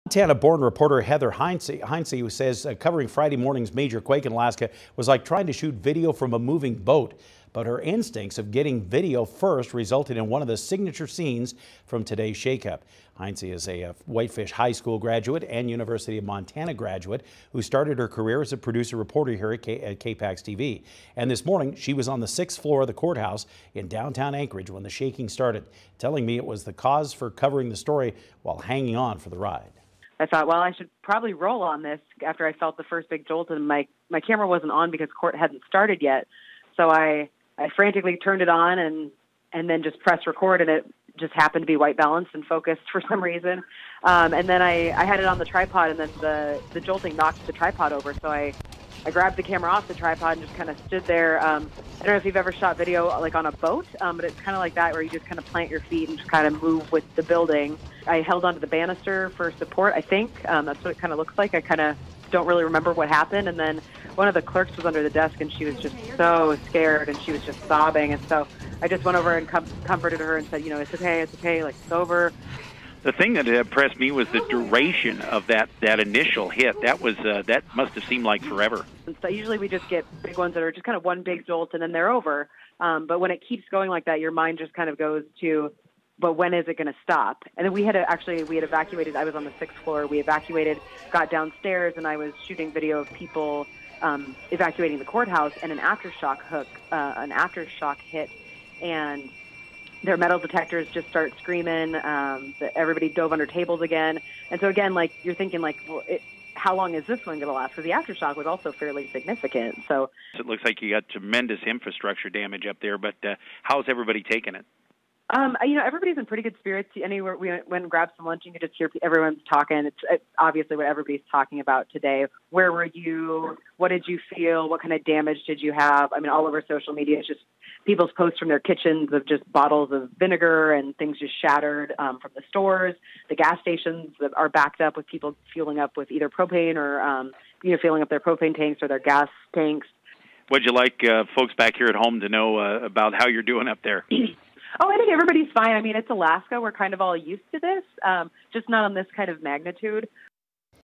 Montana-born reporter Heather Hintze, who says covering Friday morning's major quake in Alaska was like trying to shoot video from a moving boat. But her instincts of getting video first resulted in one of the signature scenes from today's shakeup. Hintze is a Whitefish High School graduate and University of Montana graduate who started her career as a producer-reporter here at KPAX TV. And this morning, she was on the 6th floor of the courthouse in downtown Anchorage when the shaking started, telling me it was the cause for covering the story while hanging on for the ride. I thought, well, I should probably roll on this after I felt the first big jolt, and my camera wasn't on because court hadn't started yet. So I frantically turned it on and then just pressed record, and it just happened to be white balanced and focused for some reason. And then I had it on the tripod, and then the jolting knocked the tripod over. So I grabbed the camera off the tripod and just kind of stood there. I don't know if you've ever shot video like on a boat, but it's kind of like that where you just kind of plant your feet and just kind of move with the building. I held onto the banister for support, I think. That's what it kind of looks like. I kind of don't really remember what happened. And then one of the clerks was under the desk, and she was just so scared, and she was just sobbing. And so I just went over and comforted her and said, you know, it's okay, like it's over. The thing that impressed me was the duration of that initial hit. That must have seemed like forever. And so usually we just get big ones that are just kind of one big jolt and then they're over. But when it keeps going like that, your mind just kind of goes to, but when is it going to stop? And then we had evacuated. I was on the 6th floor. We evacuated, got downstairs, and I was shooting video of people evacuating the courthouse, and an aftershock hit, and their metal detectors just start screaming. Everybody dove under tables again. And so again, like you're thinking like, well, how long is this one going to last? Because the aftershock was also fairly significant. So it looks like you got tremendous infrastructure damage up there, but how's everybody taking it? You know, everybody's in pretty good spirits. Anywhere we went and grabbed some lunch, you could just hear everyone's talking. It's obviously what everybody's talking about today. Where were you? What did you feel? What kind of damage did you have? I mean, all over social media, it's just people's posts from their kitchens of just bottles of vinegar and things just shattered from the stores. The gas stations that are backed up with people fueling up with either propane or, filling up their propane tanks or their gas tanks. What'd you like folks back here at home to know about how you're doing up there? Oh, I think everybody's fine. I mean, it's Alaska. We're kind of all used to this, just not on this kind of magnitude.